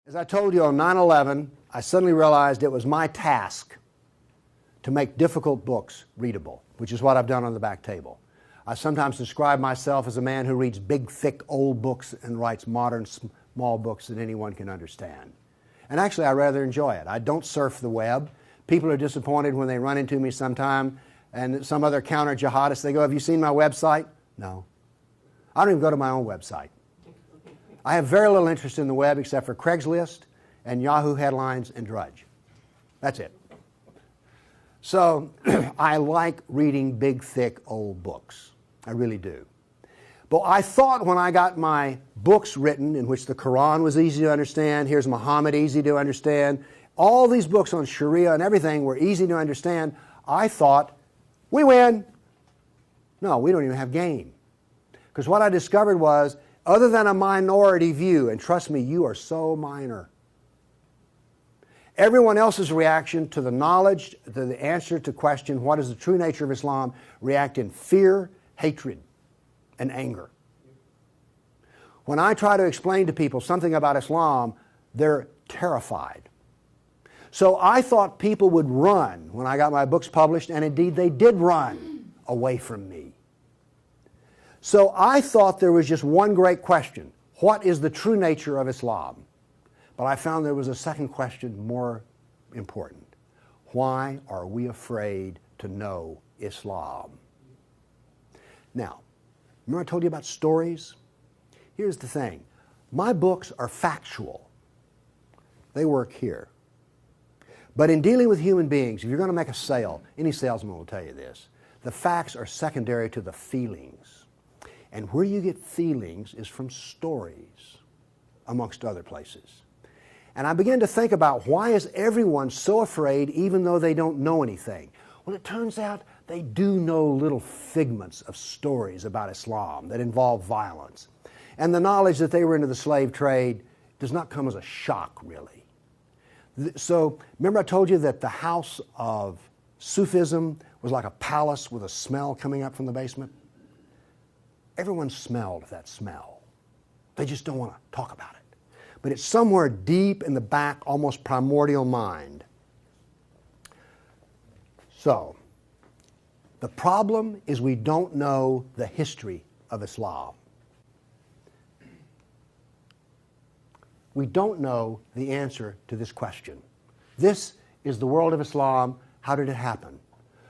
As I told you on 9/11, I suddenly realized it was my task to make difficult books readable, which is what I've done on the back table. I sometimes describe myself as a man who reads big, thick, old books and writes modern, small books that anyone can understand. And actually, I rather enjoy it. I don't surf the web. People are disappointed when they run into me sometime and some other counter-jihadist, they go, "Have you seen my website?" No. I don't even go to my own website. I have very little interest in the web except for Craigslist and Yahoo headlines and Drudge. That's it. So I like reading big, thick, old books. I really do. But I thought when I got my books written, in which the Quran was easy to understand, here's Muhammad, easy to understand, all these books on Sharia and everything were easy to understand, I thought, we win. No, we don't even have game. Because what I discovered was, other than a minority view, and trust me, you are so minor, everyone else's reaction to the knowledge, to the answer to question, what is the true nature of Islam, react in fear, hatred, and anger. When I try to explain to people something about Islam, they're terrified. So I thought people would run when I got my books published, and indeed they did run away from me. So I thought there was just one great question. What is the true nature of Islam? But I found there was a second question more important. Why are we afraid to know Islam? Now, remember I told you about stories? Here's the thing. My books are factual. They work here. But in dealing with human beings, if you're going to make a sale, any salesman will tell you this, the facts are secondary to the feelings. And where you get feelings is from stories, amongst other places. And I began to think about, why is everyone so afraid even though they don't know anything? Well, it turns out they do know little figments of stories about Islam that involve violence. And the knowledge that they were into the slave trade does not come as a shock, really. So, remember I told you that the house of Sufism was like a palace with a smell coming up from the basement? Everyone smelled that smell. They just don't want to talk about it. But it's somewhere deep in the back, almost primordial mind. So, the problem is we don't know the history of Islam. We don't know the answer to this question. This is the world of Islam. How did it happen?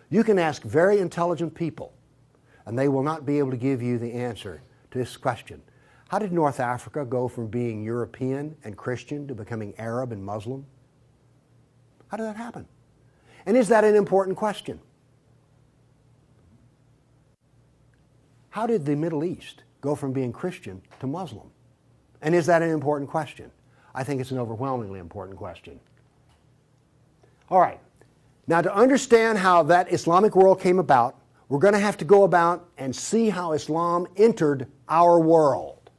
You can ask very intelligent people, and they will not be able to give you the answer to this question. How did North Africa go from being European and Christian to becoming Arab and Muslim? How did that happen? And is that an important question? How did the Middle East go from being Christian to Muslim? And is that an important question? I think it's an overwhelmingly important question. All right. Now, to understand how that Islamic world came about, we're going to have to go about and see how Islam entered our world.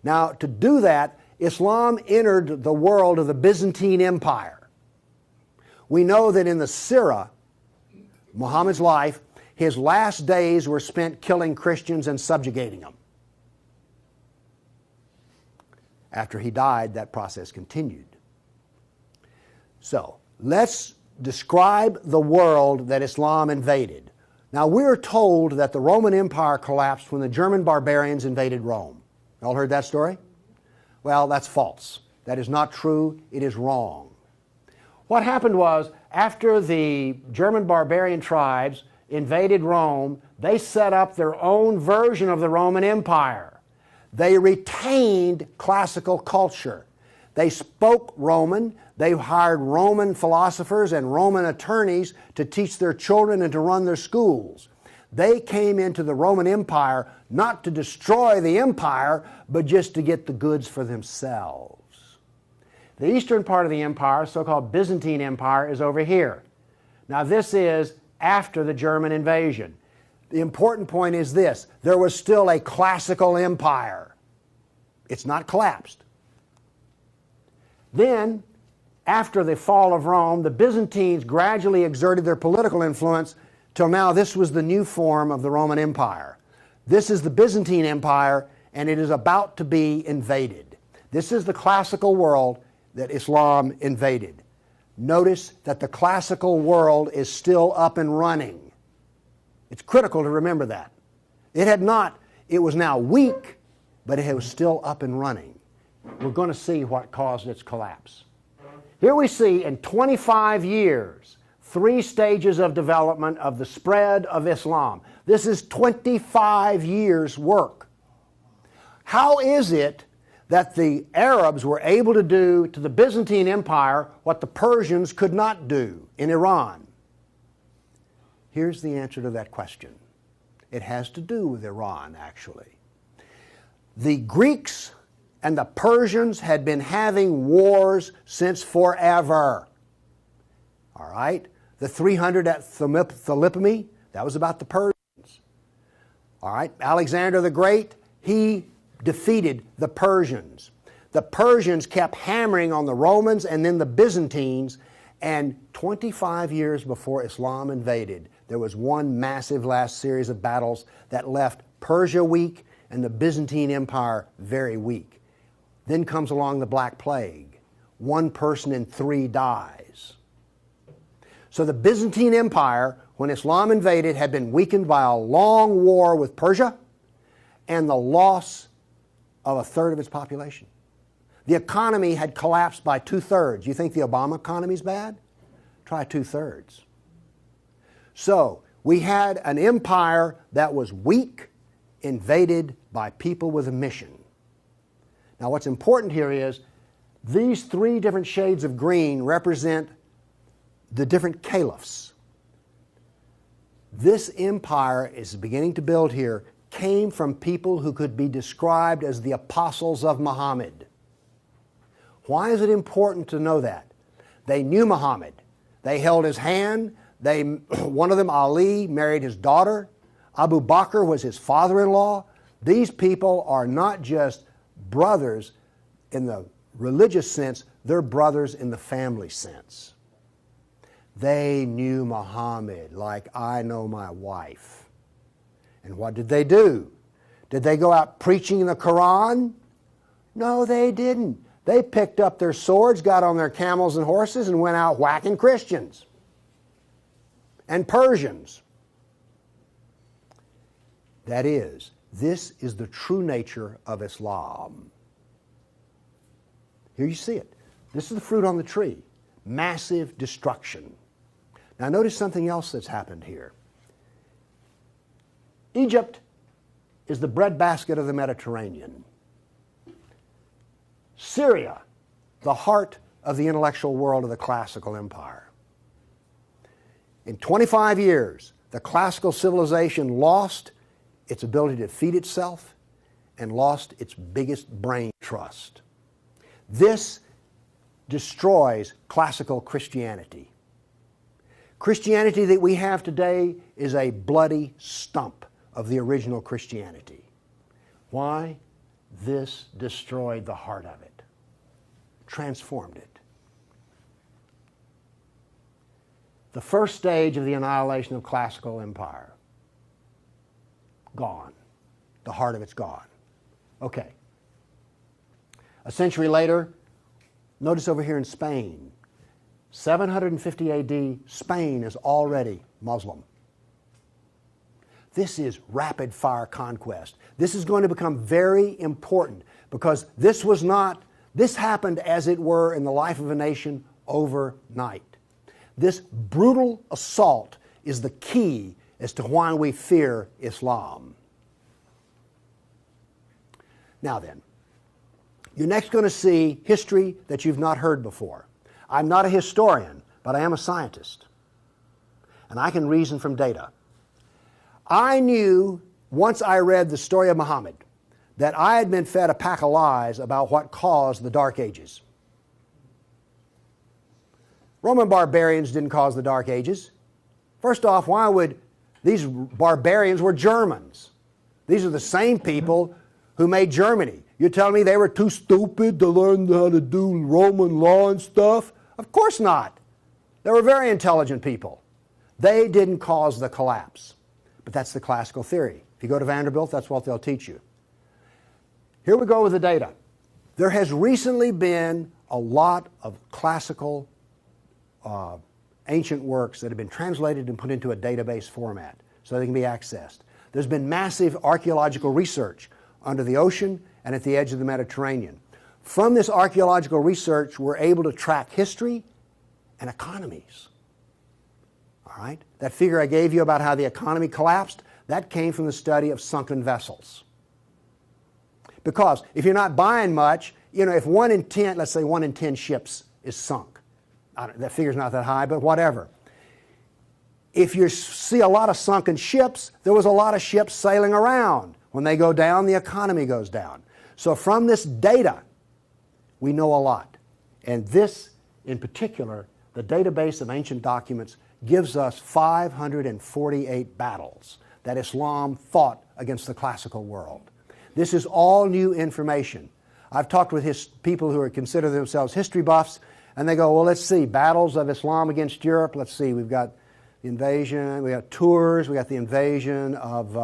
Now, to do that, Islam entered the world of the Byzantine Empire. We know that in the Sirah, Muhammad's life, his last days were spent killing Christians and subjugating them. After he died, that process continued. So, let's describe the world that Islam invaded. Now, we're told that the Roman Empire collapsed when the German barbarians invaded Rome. You all heard that story? Well, that's false. That is not true. It is wrong. What happened was, after the German barbarian tribes invaded Rome, they set up their own version of the Roman Empire. They retained classical culture. They spoke Roman. They hired Roman philosophers and Roman attorneys to teach their children and to run their schools. They came into the Roman Empire not to destroy the empire, but just to get the goods for themselves. The eastern part of the empire, so-called Byzantine Empire, is over here. Now, this is after the German invasion. The important point is this: there was still a classical empire. It's not collapsed. Then, after the fall of Rome, the Byzantines gradually exerted their political influence till now this was the new form of the Roman Empire. This is the Byzantine Empire, and it is about to be invaded. This is the classical world that Islam invaded. Notice that the classical world is still up and running. It's critical to remember that. It was now weak, but it was still up and running. We're going to see what caused its collapse. Here we see in 25 years, 3 stages of development of the spread of Islam. This is 25 years' work. How is it that the Arabs were able to do to the Byzantine Empire what the Persians could not do in Iran? Here's the answer to that question. It has to do with Iran, actually. The Greeks and the Persians had been having wars since forever. All right? The 300 at Thermopylae, that was about the Persians. All right? Alexander the Great, he defeated the Persians. The Persians kept hammering on the Romans and then the Byzantines, and 25 years before Islam invaded, there was one massive last series of battles that left Persia weak and the Byzantine Empire very weak. Then comes along the Black Plague. 1 person in 3 dies. So the Byzantine Empire, when Islam invaded, had been weakened by a long war with Persia and the loss of 1/3 of its population. The economy had collapsed by 2/3. You think the Obama economy is bad? Try 2/3. So we had an empire that was weak, invaded by people with a mission. Now what's important here is these 3 different shades of green represent the different caliphs. This empire is beginning to build here came from people who could be described as the apostles of Muhammad. Why is it important to know that? They knew Muhammad. They held his hand. One of them, Ali, married his daughter. Abu Bakr was his father-in-law. These people are not just brothers in the religious sense, they're brothers in the family sense. They knew Muhammad like I know my wife. And what did they do? Did they go out preaching the Quran? No, they didn't. They picked up their swords, got on their camels and horses, and went out whacking Christians and Persians. That is, this is the true nature of Islam. Here you see it. This is the fruit on the tree. Massive destruction. Now notice something else that's happened here. Egypt is the breadbasket of the Mediterranean. Syria, the heart of the intellectual world of the classical empire. In 25 years, the classical civilization lost its ability to feed itself and lost its biggest brain trust. This destroys classical Christianity. Christianity that we have today is a bloody stump of the original Christianity. Why? This destroyed the heart of it, transformed it. The first stage of the annihilation of classical empire, gone. The heart of it's gone. Okay. A century later, notice over here in Spain, 750 AD, Spain is already Muslim. This is rapid fire conquest. This is going to become very important because this happened as it were in the life of a nation overnight. This brutal assault is the key as to why we fear Islam. Now then, you're next going to see history that you've not heard before. I'm not a historian, but I am a scientist. And I can reason from data. I knew, once I read the story of Muhammad, that I had been fed a pack of lies about what caused the Dark Ages. Roman barbarians didn't cause the Dark Ages. First off, why would these barbarians were Germans? These are the same people who made Germany. You're telling me they were too stupid to learn how to do Roman law and stuff? Of course not. They were very intelligent people. They didn't cause the collapse. But that's the classical theory. If you go to Vanderbilt, that's what they'll teach you. Here we go with the data. There has recently been a lot of classical ancient works that have been translated and put into a database format so they can be accessed. There's been massive archaeological research under the ocean and at the edge of the Mediterranean. From this archaeological research, we're able to track history and economies. All right? That figure I gave you about how the economy collapsed, that came from the study of sunken vessels. Because if you're not buying much, you know, if 1 in 10, let's say 1 in 10 ships is sunk, that figure's not that high, but whatever. If you see a lot of sunken ships, there was a lot of ships sailing around. When they go down, the economy goes down. So from this data, we know a lot. And this, in particular, the database of ancient documents, gives us 548 battles that Islam fought against the classical world. This is all new information. I've talked with people who consider themselves history buffs, and they go, well, let's see, battles of Islam against Europe. Let's see, we've got the invasion, we got Tours, we got the invasion of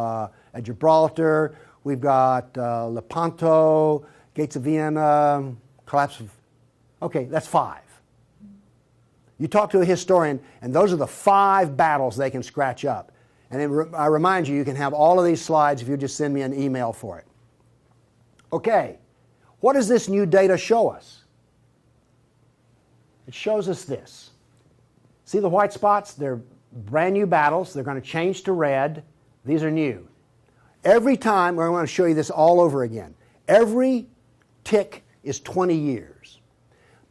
at Gibraltar, we've got Lepanto, Gates of Vienna, collapse of... Okay, that's 5. You talk to a historian, and those are the 5 battles they can scratch up. And then I remind you, you can have all of these slides if you just send me an email for it. Okay, what does this new data show us? It shows us this. See the white spots? They're brand new battles. They're going to change to red. These are new. Every time, we're going to show you this all over again. Every tick is 20 years.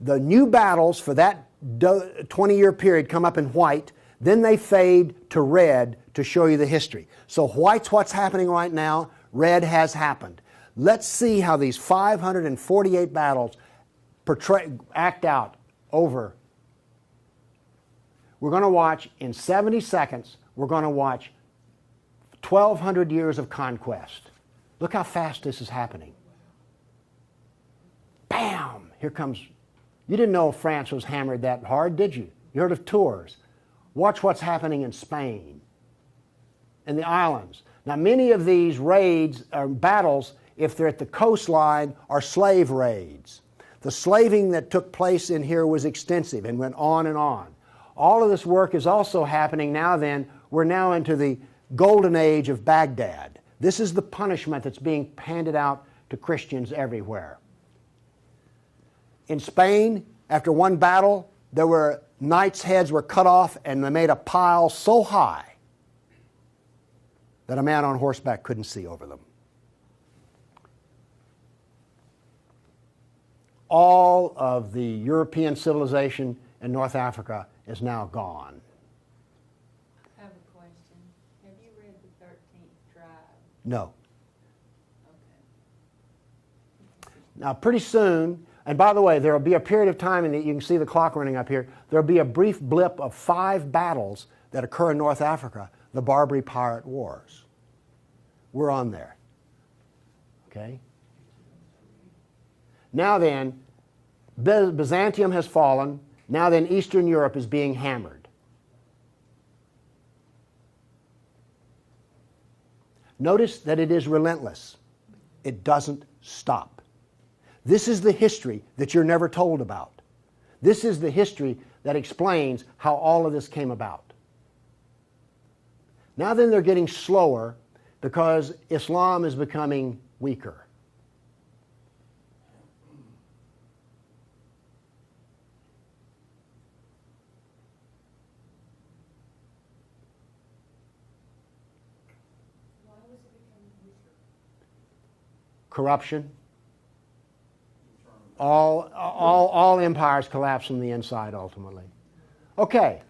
The new battles for that 20-year period come up in white, then they fade to red to show you the history. So white's what's happening right now, red has happened. Let's see how these 548 battles act out over. We're going to watch, in 70 seconds, we're going to watch 1,200 years of conquest. Look how fast this is happening. Bam! Here comes... You didn't know France was hammered that hard, did you? You heard of Tours. Watch what's happening in Spain, in the islands. Now, many of these raids or battles, if they're at the coastline, are slave raids. The slaving that took place in here was extensive and went on and on. All of this work is also happening now then. We're now into the golden age of Baghdad. This is the punishment that's being handed out to Christians everywhere. In Spain, after one battle, there were knights' heads were cut off and they made a pile so high that a man on horseback couldn't see over them. All of the European civilization in North Africa is now gone. I have a question. Have you read the 13th tribe? No. Okay. Now, pretty soon, and by the way, there will be a period of time, and you can see the clock running up here, there will be a brief blip of 5 battles that occur in North Africa, the Barbary Pirate Wars. We're on there. Okay? Now then, Byzantium has fallen. Now then, Eastern Europe is being hammered. Notice that it is relentless. It doesn't stop. This is the history that you're never told about. This is the history that explains how all of this came about. Now then, they're getting slower because Islam is becoming weaker. Corruption. All empires collapse from the inside ultimately. Okay.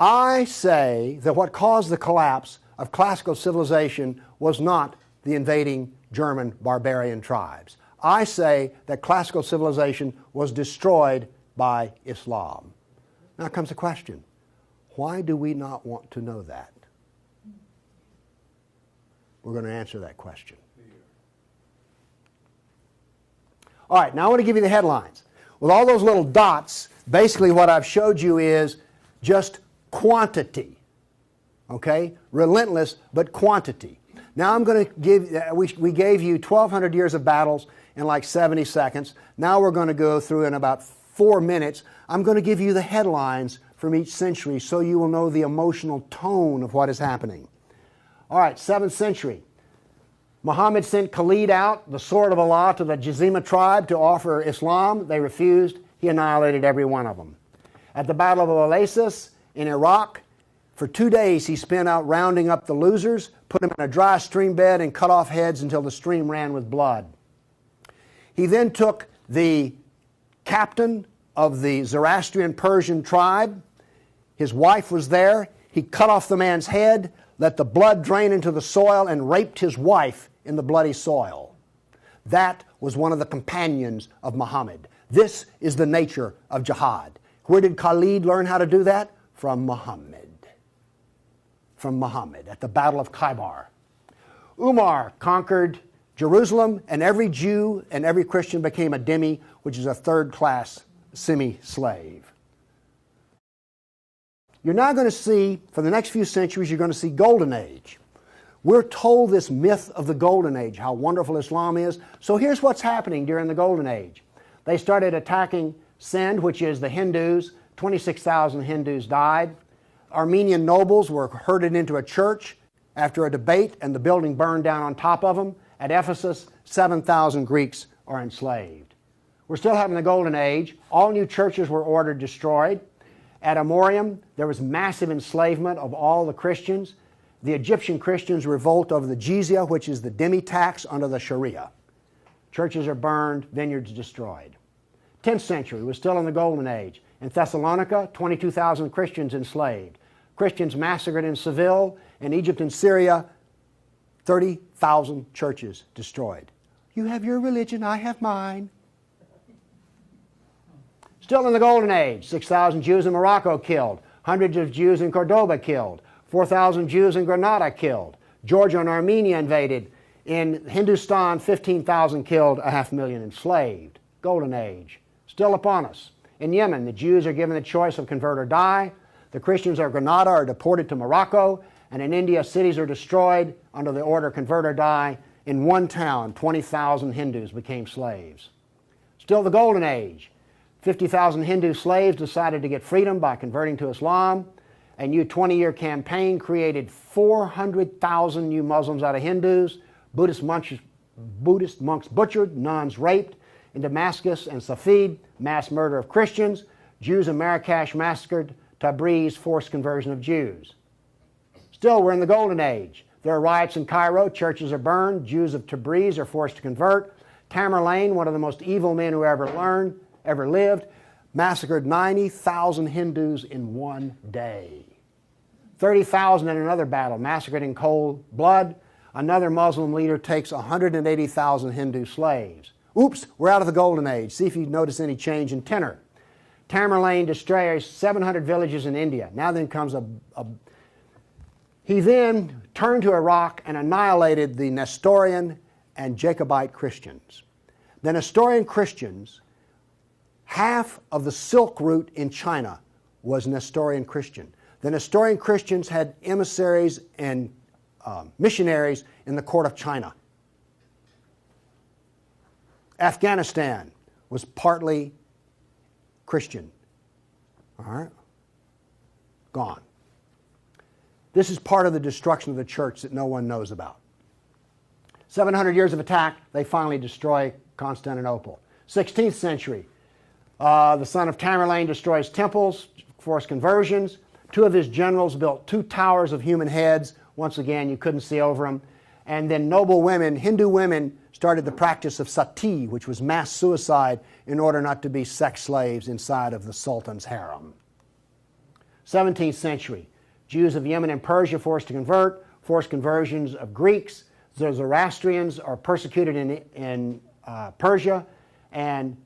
I say that what caused the collapse of classical civilization was not the invading German barbarian tribes. I say that classical civilization was destroyed by Islam. Now comes the question, why do we not want to know that? We're going to answer that question. All right, now I want to give you the headlines. With all those little dots, basically what I've showed you is just quantity. Okay? Relentless, but quantity. Now I'm going to give, we gave you 1,200 years of battles in like 70 seconds. Now we're going to go through in about 4 minutes. I'm going to give you the headlines from each century so you will know the emotional tone of what is happening. All right, 7th century. Muhammad sent Khalid out, the sword of Allah, to the Jazima tribe to offer Islam. They refused. He annihilated every one of them. At the Battle of Oasis in Iraq, for 2 days he spent out rounding up the losers, put them in a dry stream bed, and cut off heads until the stream ran with blood. He then took the captain of the Zoroastrian Persian tribe. His wife was there. He cut off the man's head, let the blood drain into the soil, and raped his wife in the bloody soil. That was one of the companions of Muhammad. This is the nature of jihad. Where did Khalid learn how to do that? From Muhammad. From Muhammad at the Battle of Khaybar. Umar conquered Jerusalem, and every Jew and every Christian became a dhimmi, which is a third-class semi-slave. You're now going to see, for the next few centuries, you're going to see Golden Age. We're told this myth of the Golden Age, how wonderful Islam is. So here's what's happening during the Golden Age. They started attacking Sind, which is the Hindus. 26,000 Hindus died. Armenian nobles were herded into a church after a debate, and the building burned down on top of them. At Ephesus, 7,000 Greeks are enslaved. We're still having the Golden Age. All new churches were ordered destroyed. At Amorium, there was massive enslavement of all the Christians. The Egyptian Christians revolt over the jizya, which is the dhimmi tax under the Sharia. Churches are burned, vineyards destroyed. 10th century was still in the Golden Age. In Thessalonica, 22,000 Christians enslaved. Christians massacred in Seville. In Egypt and Syria, 30,000 churches destroyed. You have your religion, I have mine. Still in the Golden Age, 6,000 Jews in Morocco killed, hundreds of Jews in Cordoba killed, 4,000 Jews in Granada killed, Georgia and Armenia invaded. In Hindustan, 15,000 killed, 500,000 enslaved. Golden Age, still upon us. In Yemen, the Jews are given the choice of convert or die. The Christians of Granada are deported to Morocco. And in India, cities are destroyed under the order convert or die. In one town, 20,000 Hindus became slaves. Still the Golden Age. 50,000 Hindu slaves decided to get freedom by converting to Islam. A new 20-year campaign created 400,000 new Muslims out of Hindus. Buddhist monks butchered, nuns raped. In Damascus and Safed, mass murder of Christians. Jews in Marrakesh massacred. Tabriz, forced conversion of Jews. Still, we're in the Golden Age. There are riots in Cairo. Churches are burned. Jews of Tabriz are forced to convert. Tamerlane, one of the most evil men who ever lived, massacred 90,000 Hindus in one day. 30,000 in another battle, massacred in cold blood. Another Muslim leader takes 180,000 Hindu slaves. Oops, we're out of the Golden Age. See if you notice any change in tenor. Tamerlane destroys 700 villages in India. Now then comes He then turned to Iraq and annihilated the Nestorian and Jacobite Christians. The Nestorian Christians, half of the Silk Route in China was Nestorian Christian. The Nestorian Christians had emissaries and missionaries in the court of China. Afghanistan was partly Christian. All right? Gone. This is part of the destruction of the church that no one knows about. 700 years of attack, they finally destroy Constantinople. 16th century, the son of Tamerlane destroys temples, forced conversions. Two of his generals built 2 towers of human heads. Once again, you couldn't see over them. And then noble women, Hindu women, started the practice of sati, which was mass suicide in order not to be sex slaves inside of the Sultan's harem. 17th century, Jews of Yemen and Persia forced to convert, forced conversions of Greeks. The Zoroastrians are persecuted in Persia, and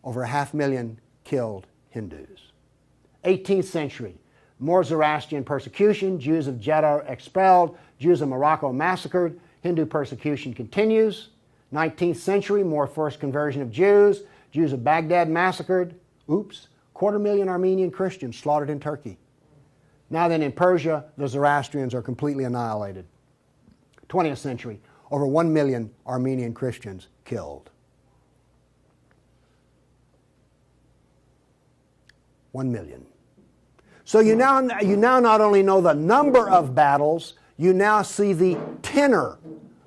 over 500,000 killed Hindus. 18th century, more Zoroastrian persecution, Jews of Jeddah expelled, Jews of Morocco massacred, Hindu persecution continues. 19th century, more forced conversion of Jews, Jews of Baghdad massacred. Oops, 250,000 Armenian Christians slaughtered in Turkey. Now then, in Persia, the Zoroastrians are completely annihilated. 20th century, over 1 million Armenian Christians killed. 1 million. So you now not only know the number of battles, you now see the tenor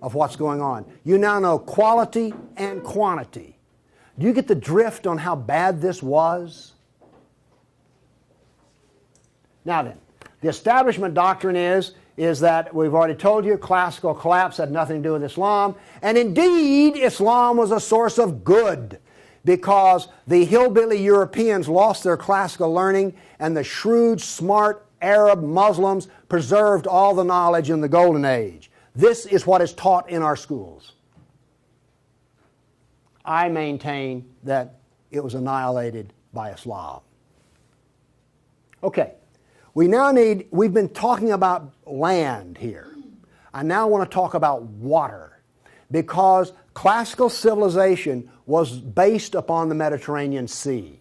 of what's going on. You now know quality and quantity. Do you get the drift on how bad this was? Now then, the establishment doctrine is that we've already told you classical collapse had nothing to do with Islam, and indeed Islam was a source of good because the hillbilly Europeans lost their classical learning and the shrewd, smart Arab Muslims preserved all the knowledge in the Golden Age. This is what is taught in our schools. I maintain that it was annihilated by Islam. Okay, we've been talking about land here. I now want to talk about water because classical civilization was based upon the Mediterranean Sea.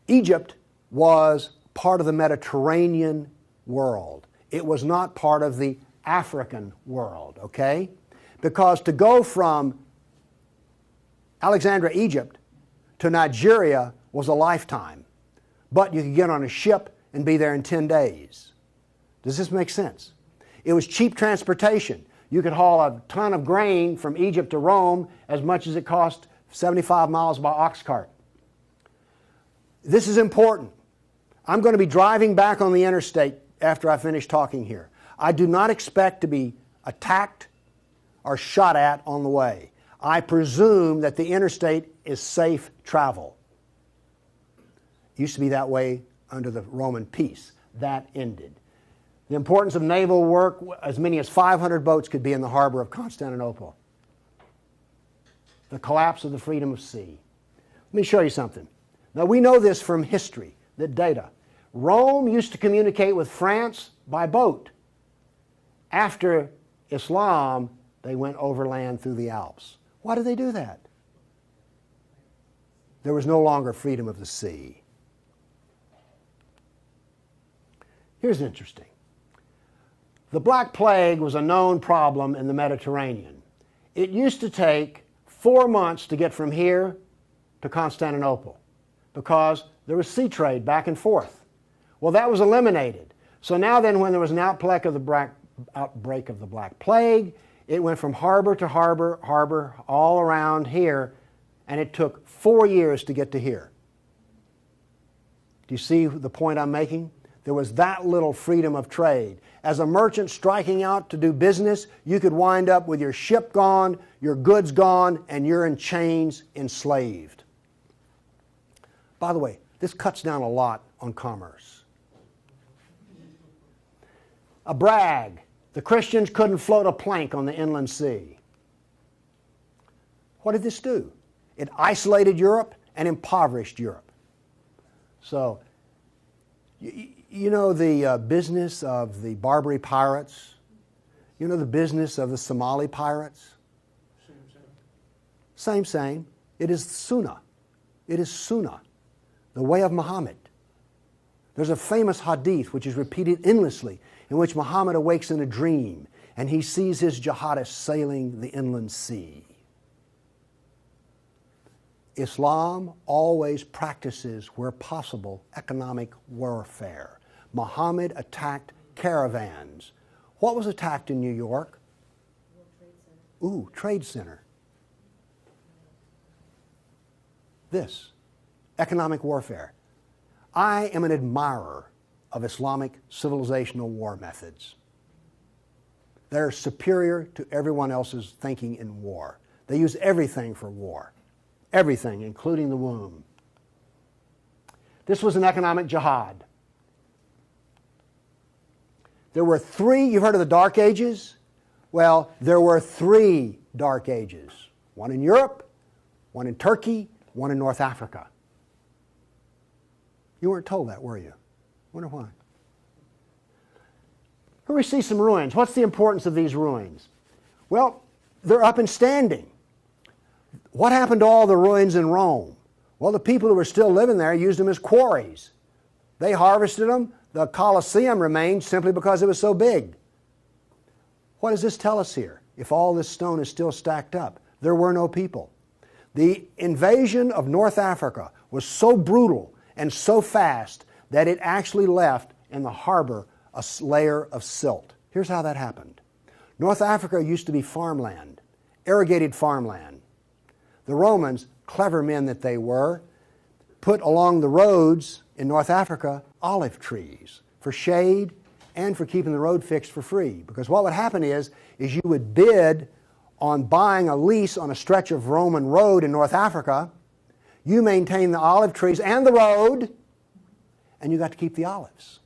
Egypt was part of the Mediterranean world. It was not part of the African world, okay? Because to go from Alexandria, Egypt to Nigeria was a lifetime. But you could get on a ship and be there in 10 days. Does this make sense? It was cheap transportation. You could haul a ton of grain from Egypt to Rome as much as it cost 75 miles by ox cart. This is important. I'm going to be driving back on the interstate after I finish talking here. I do not expect to be attacked or shot at on the way. I presume that the interstate is safe travel. It used to be that way under the Roman peace. That ended. The importance of naval work, as many as 500 boats could be in the harbor of Constantinople. The collapse of the freedom of sea. Let me show you something. Now we know this from history, the data. Rome used to communicate with France by boat. After Islam, they went overland through the Alps. Why did they do that? There was no longer freedom of the sea. Here's interesting. The Black Plague was a known problem in the Mediterranean. It used to take 4 months to get from here to Constantinople because there was sea trade back and forth. Well, that was eliminated. So now then, when there was an outbreak of the Black Plague, it went from harbor to harbor, all around here, and it took 4 years to get to here. Do you see the point I'm making? There was that little freedom of trade. As a merchant striking out to do business, you could wind up with your ship gone, your goods gone, and you're in chains, enslaved. By the way, this cuts down a lot on commerce. A brag. The Christians couldn't float a plank on the inland sea. What did this do? It isolated Europe and impoverished Europe. So, you know the business of the Barbary pirates? You know the business of the Somali pirates? Same. It is Sunnah. It is Sunnah, the way of Muhammad. There's a famous hadith which is repeated endlessly in which Muhammad awakes in a dream and he sees his jihadists sailing the inland sea. Islam always practices, where possible, economic warfare. Muhammad attacked caravans. What was attacked in New York? Ooh, Trade Center. This, economic warfare. I am an admirer of Islamic civilizational war methods. They're superior to everyone else's thinking in war. They use everything for war. Everything, including the womb. This was an economic jihad. There were 3, you've heard of the Dark Ages? Well, there were 3 Dark Ages. One in Europe, one in Turkey, one in North Africa. You weren't told that, were you? Wonder why. Here we see some ruins. What's the importance of these ruins? Well, they're up and standing. What happened to all the ruins in Rome? Well, the people who were still living there used them as quarries. They harvested them. The Colosseum remained simply because it was so big. What does this tell us here? If all this stone is still stacked up, there were no people. The invasion of North Africa was so brutal and so fast that it actually left in the harbor a layer of silt. Here's how that happened. North Africa used to be farmland, irrigated farmland. The Romans, clever men that they were, put along the roads in North Africa olive trees for shade and for keeping the road fixed for free. Because what would happen is you would bid on buying a lease on a stretch of Roman road in North Africa. You maintain the olive trees and the road, and you got to keep the olives.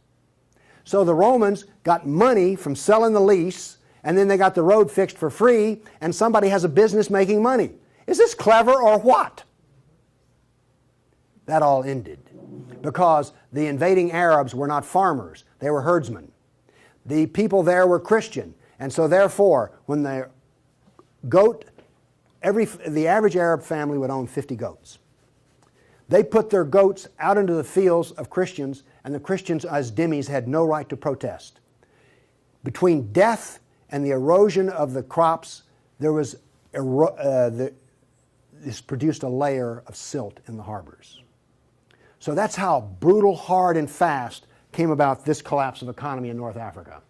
So the Romans got money from selling the lease, and then they got the road fixed for free, and somebody has a business making money. Is this clever or what? That all ended because the invading Arabs were not farmers, they were herdsmen. The people there were Christian, and so therefore, when the average Arab family would own 50 goats. They put their goats out into the fields of Christians, and the Christians as dhimmis had no right to protest. Between death and the erosion of the crops, there was this produced a layer of silt in the harbors. So that's how brutal, hard, and fast came about this collapse of economy in North Africa.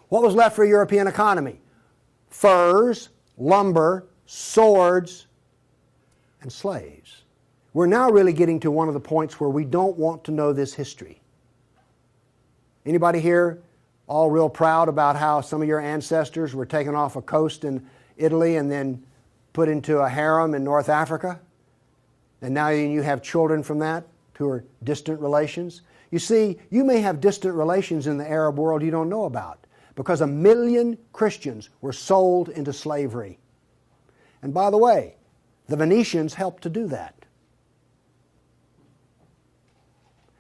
What was left for a European economy? Furs, lumber, swords, and slaves. We're now really getting to one of the points where we don't want to know this history. Anybody here all real proud about how some of your ancestors were taken off a coast in Italy and then put into a harem in North Africa? And now you have children from that who are distant relations? You see, you may have distant relations in the Arab world you don't know about because 1 million Christians were sold into slavery. And by the way, the Venetians helped to do that.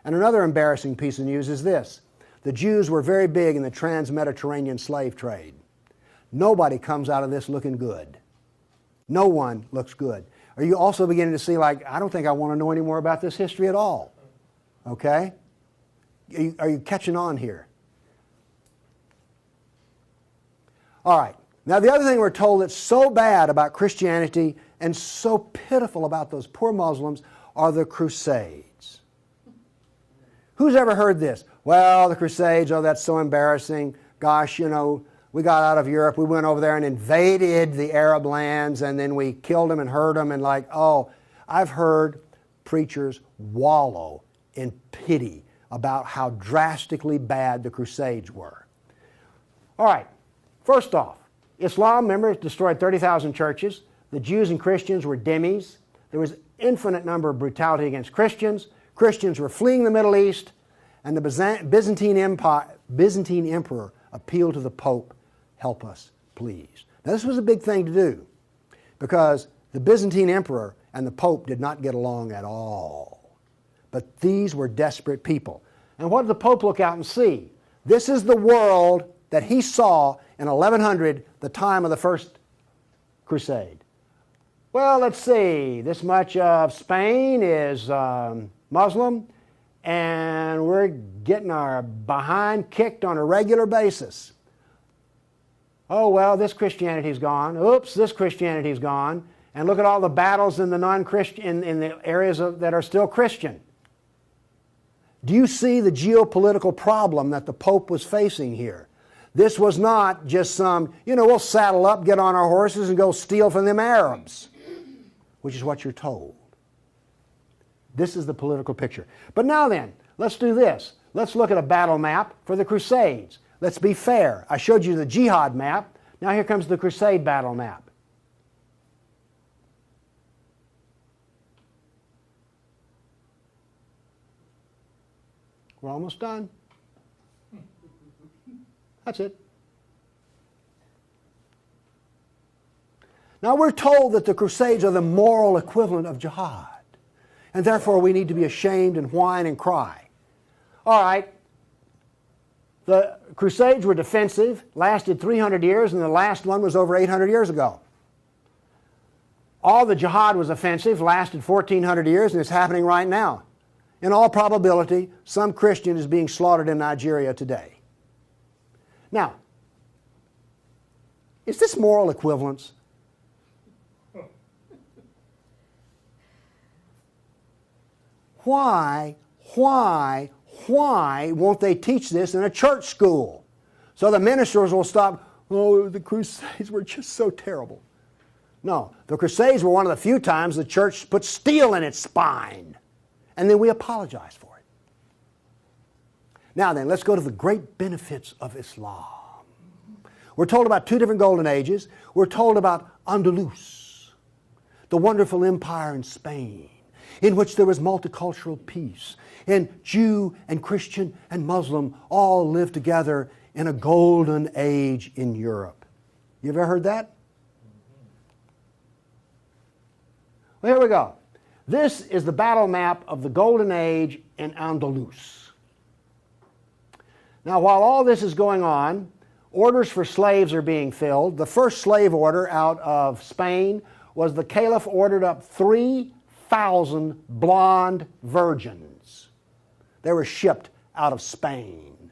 And another embarrassing piece of news is this. The Jews were very big in the trans-Mediterranean slave trade. Nobody comes out of this looking good. No one looks good. Are you also beginning to see, like, I don't think I want to know any more about this history at all? Okay? Are you catching on here? All right. Now, the other thing we're told that's so bad about Christianity and so pitiful about those poor Muslims are the Crusades. Who's ever heard this? Well, the Crusades, oh, that's so embarrassing. Gosh, you know, we got out of Europe, we went over there and invaded the Arab lands, and then we killed them and hurt them, and like, oh, I've heard preachers wallow in pity about how drastically bad the Crusades were. All right, first off, Islam, remember, destroyed 30,000 churches. The Jews and Christians were dhimmis. There was infinite number of brutality against Christians. Christians were fleeing the Middle East, and the Byzantine emperor appealed to the Pope, help us, please. Now, this was a big thing to do because the Byzantine emperor and the Pope did not get along at all. But these were desperate people. And what did the Pope look out and see? This is the world that he saw in 1100, the time of the First Crusade. Well, let's see. This much of Spain is Muslim, and we're getting our behind kicked on a regular basis. Oh, well, this Christianity's gone. Oops, this Christianity's gone. And look at all the battles in the non-Christian, in the areas that are still Christian. Do you see the geopolitical problem that the Pope was facing here? This was not just some, we'll saddle up, get on our horses, and go steal from them Arabs, which is what you're told. This is the political picture. But now then, let's do this. Let's look at a battle map for the Crusades. Let's be fair. I showed you the jihad map. Now here comes the Crusade battle map. We're almost done. That's it. Now we're told that the Crusades are the moral equivalent of jihad. And therefore we need to be ashamed and whine and cry. All right. The Crusades were defensive, lasted 300 years, and the last one was over 800 years ago. All the jihad was offensive, lasted 1,400 years, and it's happening right now. In all probability, some Christian is being slaughtered in Nigeria today. Now, Is this moral equivalence? Why won't they teach this in a church school? So the ministers will stop, oh, the Crusades were just so terrible. No, the Crusades were one of the few times the church put steel in its spine. And then we apologize for it. Now then, let's go to the great benefits of Islam. We're told about two different golden ages. We're told about Andalus, the wonderful empire in Spain, in which there was multicultural peace, and Jew and Christian and Muslim all lived together in a golden age in Europe. You ever heard that? Well, here we go. This is the battle map of the golden age in Andalus. Now, while all this is going on, orders for slaves are being filled. The first slave order out of Spain was the Caliph ordered up 3,000 blonde virgins. They were shipped out of Spain.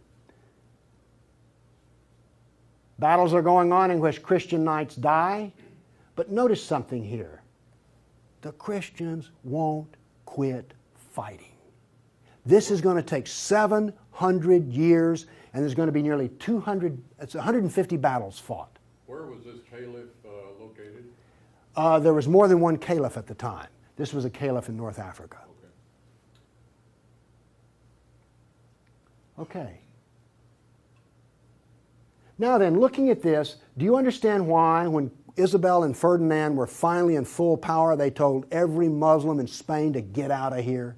Battles are going on in which Christian knights die. But notice something here. The Christians won't quit fighting. This is going to take 700 years, and there's going to be nearly 150 battles fought. Where was this caliph located? There was more than one caliph at the time. This was a caliph in North Africa. Okay. Now then, looking at this, do you understand why when Isabel and Ferdinand were finally in full power, they told every Muslim in Spain to get out of here?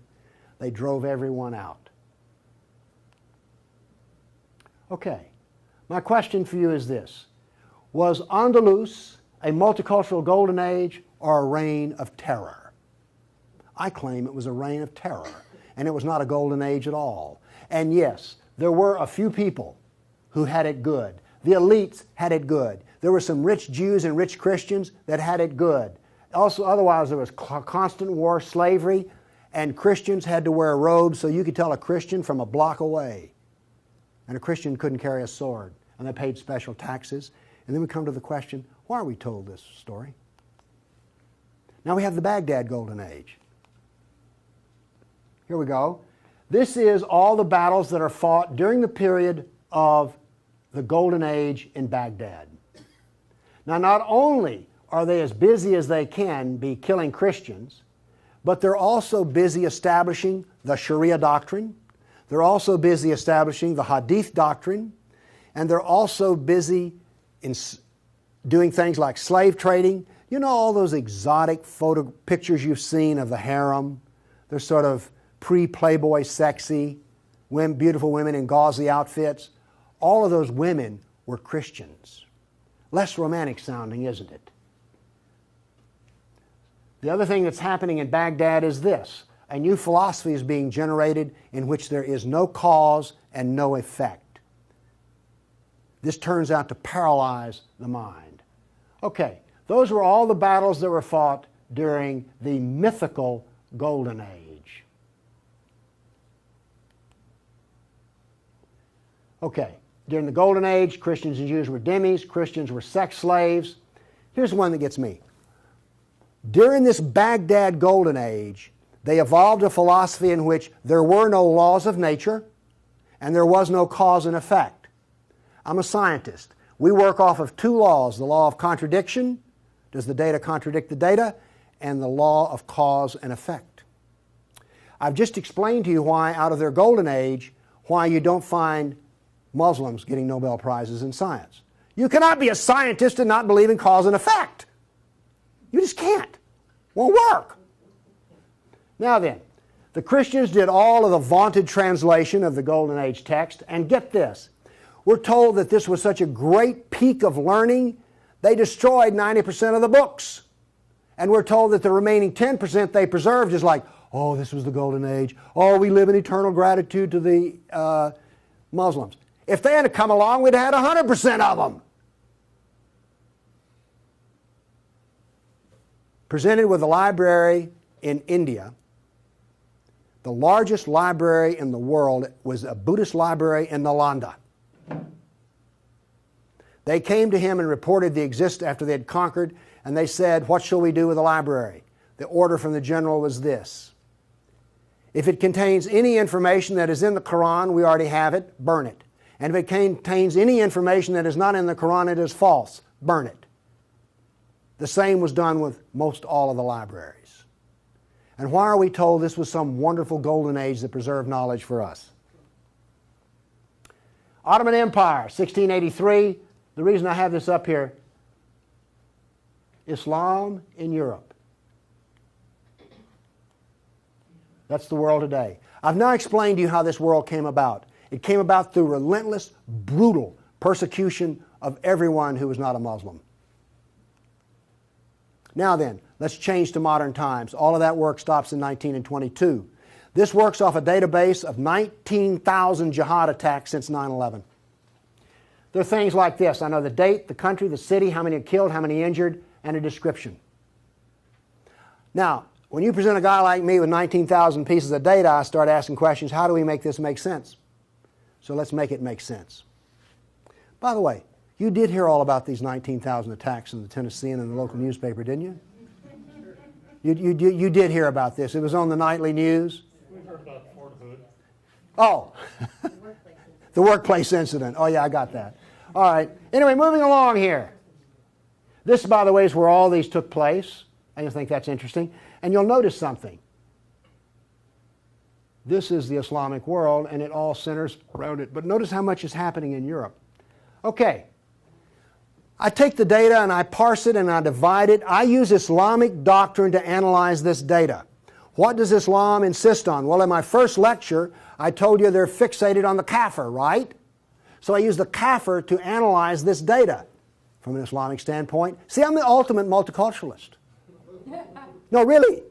They drove everyone out. Okay, my question for you is this. Was Andalus a multicultural golden age or a reign of terror? I claim it was a reign of terror, and it was not a golden age at all. And yes, there were a few people who had it good. The elites had it good. There were some rich Jews and rich Christians that had it good. Also, otherwise, there was constant war, slavery, and Christians had to wear robes so you could tell a Christian from a block away. And a Christian couldn't carry a sword, and they paid special taxes. And then we come to the question, why are we told this story? Now we have the Baghdad Golden Age. Here we go. This is all the battles that are fought during the period of the Golden Age in Baghdad. Now, not only are they as busy as they can be killing Christians, but they're also busy establishing the Sharia doctrine. They're also busy establishing the Hadith doctrine. And they're also busy in doing things like slave trading. You know all those exotic photo pictures you've seen of the harem? They're sort of pre-Playboy sexy, beautiful women in gauzy outfits. All of those women were Christians. Less romantic sounding, isn't it? The other thing that's happening in Baghdad is this. A new philosophy is being generated in which there is no cause and no effect. This turns out to paralyze the mind. Okay, those were all the battles that were fought during the mythical Golden Age. Okay, during the Golden Age, Christians and Jews were dhimmis, Christians were sex slaves. Here's one that gets me. During this Baghdad Golden Age, they evolved a philosophy in which there were no laws of nature and there was no cause and effect. I'm a scientist. We work off of two laws, the law of contradiction, does the data contradict the data, and the law of cause and effect. I've just explained to you why, out of their Golden Age, why you don't find Muslims getting Nobel Prizes in science. You cannot be a scientist and not believe in cause and effect. You just can't. Won't work. Now then, the Christians did all of the vaunted translation of the Golden Age text, and get this. We're told that this was such a great peak of learning, they destroyed 90% of the books. And we're told that the remaining 10% they preserved is like, oh, this was the Golden Age. Oh, we live in eternal gratitude to the Muslims. If they had come along, we'd have had 100% of them. Presented with a library in India, the largest library in the world was a Buddhist library in Nalanda. They came to him and reported the existence after they had conquered, and they said, "What shall we do with the library?" The order from the general was this: if it contains any information that is in the Quran, we already have it, burn it. And if it contains any information that is not in the Quran, it is false, burn it. The same was done with most all of the libraries. And why are we told this was some wonderful golden age that preserved knowledge for us? Ottoman Empire, 1683. The reason I have this up here, Islam in Europe. That's the world today. I've now explained to you how this world came about. It came about through relentless, brutal persecution of everyone who was not a Muslim. Now then, let's change to modern times. All of that work stops in 1922. This works off a database of 19,000 jihad attacks since 9/11. There are things like this. I know the date, the country, the city, how many are killed, how many injured, and a description. Now, when you present a guy like me with 19,000 pieces of data, I start asking questions. How do we make this make sense? So let's make it make sense. By the way, you did hear all about these 19,000 attacks in the Tennessean and the local newspaper, didn't you? You did hear about this. It was on the nightly news. We heard about Fort Hood. Oh, the workplace incident. Oh yeah, I got that. All right. Anyway, moving along here. This, by the way, is where all these took place. I just think that's interesting. And you'll notice something. This is the Islamic world, and it all centers around it. But notice how much is happening in Europe. Okay. I take the data and I parse it and I divide it. I use Islamic doctrine to analyze this data. What does Islam insist on? Well, in my first lecture, I told you they're fixated on the kafir, right? So I use the kafir to analyze this data from an Islamic standpoint. See, I'm the ultimate multiculturalist. No, really.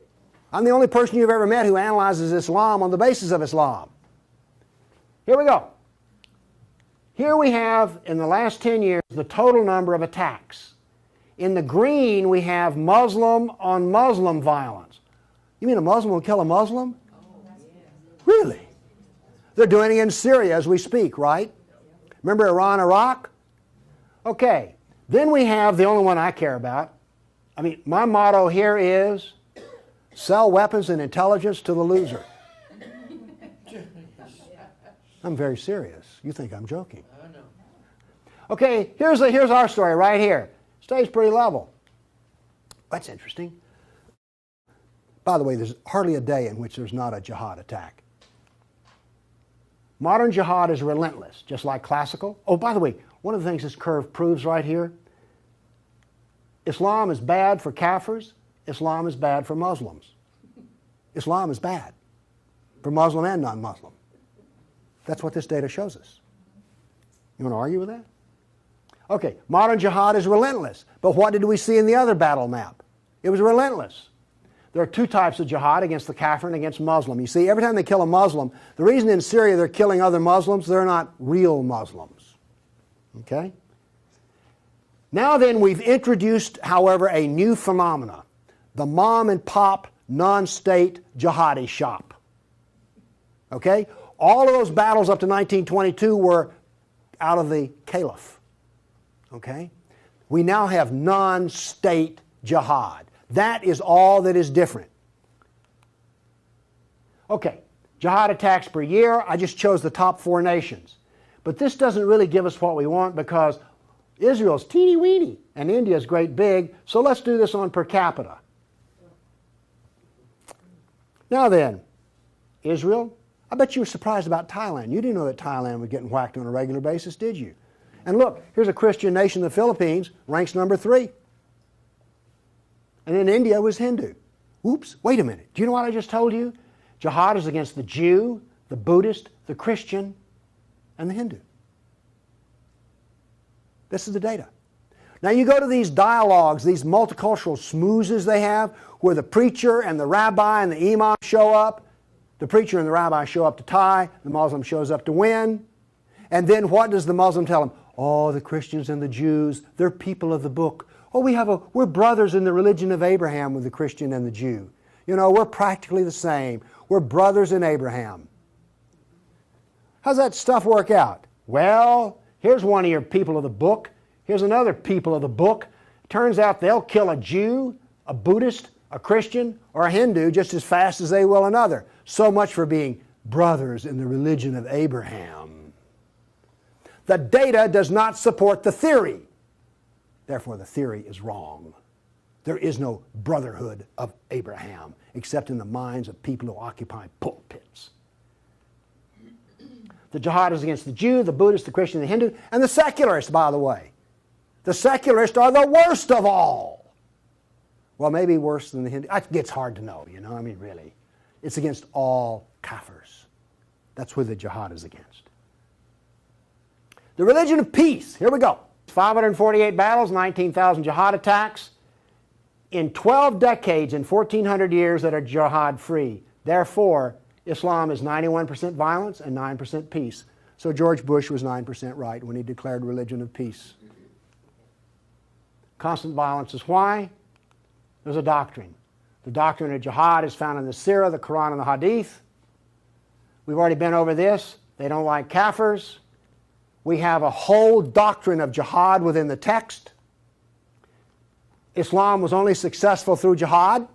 I'm the only person you've ever met who analyzes Islam on the basis of Islam. Here we go. Here we have, in the last 10 years, the total number of attacks. In the green, we have Muslim on Muslim violence. You mean a Muslim will kill a Muslim? Really? They're doing it in Syria as we speak, right? Remember Iran, Iraq? Okay. Then we have the only one I care about. I mean, my motto here is sell weapons and intelligence to the loser. I'm very serious. You think I'm joking. I know. Okay, here's our story right here. Stays pretty level. That's interesting. By the way, there's hardly a day in which there's not a jihad attack. Modern jihad is relentless, just like classical. Oh, by the way, one of the things this curve proves right here, Islam is bad for Kafirs. Islam is bad for Muslims. Islam is bad for Muslim and non-Muslim. That's what this data shows us. You want to argue with that? Okay, modern jihad is relentless. But what did we see in the other battle map? It was relentless. There are two types of jihad, against the kafir and against Muslim. You see, every time they kill a Muslim, the reason in Syria they're killing other Muslims, they're not real Muslims. Okay? Now then, we've introduced, however, a new phenomena. The mom and pop non-state jihadi shop. Okay? All of those battles up to 1922 were out of the caliph. Okay? We now have non-state jihad. That is all that is different. Okay, jihad attacks per year. I just chose the top 4 nations. But this doesn't really give us what we want because Israel's teeny weeny and India's great big, so let's do this on per capita. Now then, Israel, I bet you were surprised about Thailand. You didn't know that Thailand was getting whacked on a regular basis, did you? And look, here's a Christian nation, the Philippines, ranks number 3. And then India was Hindu. Oops, wait a minute. Do you know what I just told you? Jihad is against the Jew, the Buddhist, the Christian, and the Hindu. This is the data. Now you go to these dialogues, these multicultural smoozes they have, where the preacher and the rabbi and the imam show up. The preacher and the rabbi show up to tie, the Muslim shows up to win. And then what does the Muslim tell them? Oh, the Christians and the Jews, they're people of the book. Oh, we're brothers in the religion of Abraham with the Christian and the Jew. You know, we're practically the same. We're brothers in Abraham. How's that stuff work out? Well, here's one of your people of the book. Here's another people of the book. Turns out they'll kill a Jew, a Buddhist, a Christian, or a Hindu just as fast as they will another. So much for being brothers in the religion of Abraham. The data does not support the theory. Therefore, the theory is wrong. There is no brotherhood of Abraham except in the minds of people who occupy pulpits. The jihad is against the Jew, the Buddhist, the Christian, the Hindu, and the secularists, by the way. The secularists are the worst of all. Well, maybe worse than the Hindu. It gets hard to know, you know, I mean, really. It's against all kafirs. That's who the jihad is against. The religion of peace. Here we go. 548 battles, 19,000 jihad attacks. In 12 decades and 1,400 years that are jihad-free. Therefore, Islam is 91% violence and 9% peace. So George Bush was 9% right when he declared religion of peace. Constant violence is why? There's a doctrine. The doctrine of jihad is found in the Sirah, the Quran, and the Hadith. We've already been over this. They don't like kafirs. We have a whole doctrine of jihad within the text. Islam was only successful through jihad.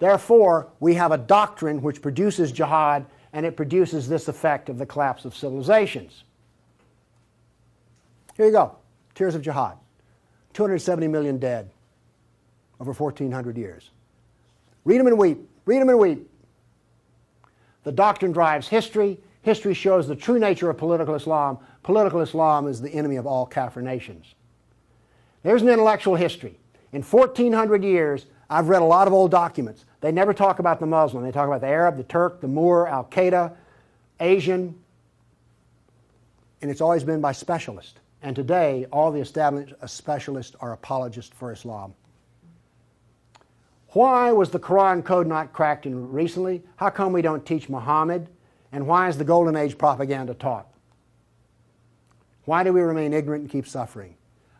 Therefore, we have a doctrine which produces jihad, and it produces this effect of the collapse of civilizations. Here you go. Tears of jihad. 270 million dead over 1,400 years. Read them and weep. Read them and weep. The doctrine drives history. History shows the true nature of political Islam. Political Islam is the enemy of all Kafir nations. There's an intellectual history. In 1,400 years, I've read a lot of old documents. They never talk about the Muslim. They talk about the Arab, the Turk, the Moor, Al-Qaeda, Asian, and it's always been by specialists. And today, all the established specialists are apologists for Islam. Why was the Quran code not cracked recently? How come we don't teach Muhammad? And why is the Golden Age propaganda taught? Why do we remain ignorant and keep suffering?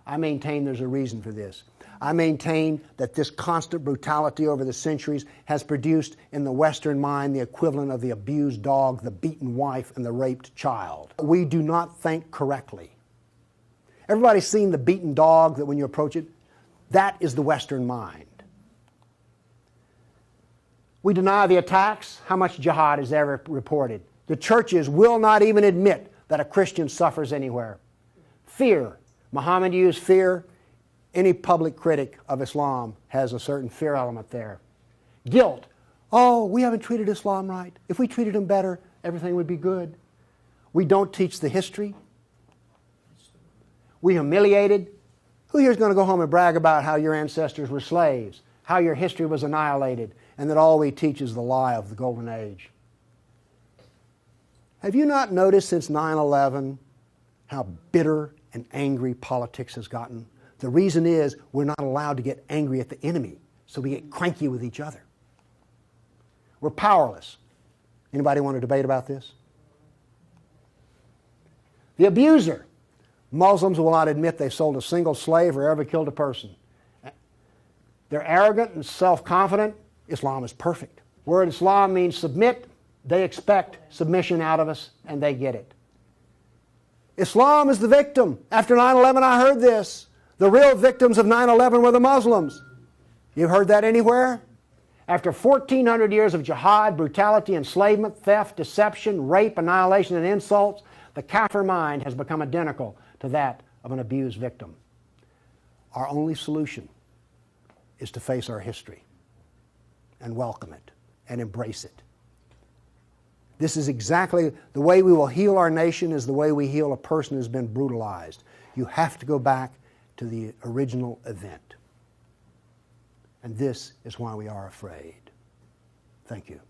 I maintain there's a reason for this. I maintain that this constant brutality over the centuries has produced in the Western mind the equivalent of the abused dog, the beaten wife, and the raped child. We do not think correctly. Everybody's seen the beaten dog that when you approach it, that is the Western mind. We deny the attacks. How much jihad is ever reported? The churches will not even admit that a Christian suffers anywhere. Fear. Muhammad used fear. Any public critic of Islam has a certain fear element there. Guilt. Oh, we haven't treated Islam right. If we treated him better, everything would be good. We don't teach the history. We humiliated. Who here is going to go home and brag about how your ancestors were slaves, how your history was annihilated, and that all we teach is the lie of the Golden Age? Have you not noticed since 9/11 how bitter and angry politics has gotten? The reason is we're not allowed to get angry at the enemy, so we get cranky with each other. We're powerless. Anybody want to debate about this? The abuser. Muslims will not admit they sold a single slave or ever killed a person. They're arrogant and self-confident. Islam is perfect. Word Islam means submit. They expect submission out of us, and they get it. Islam is the victim. After 9/11, I heard this. The real victims of 9/11 were the Muslims. You've heard that anywhere? After 1,400 years of jihad, brutality, enslavement, theft, deception, rape, annihilation, and insults, the Kafir mind has become identical to that of an abused victim. Our only solution is to face our history and welcome it and embrace it. This is exactly the way we will heal our nation, is the way we heal a person who's been brutalized. You have to go back to the original event. And this is why we are afraid. Thank you.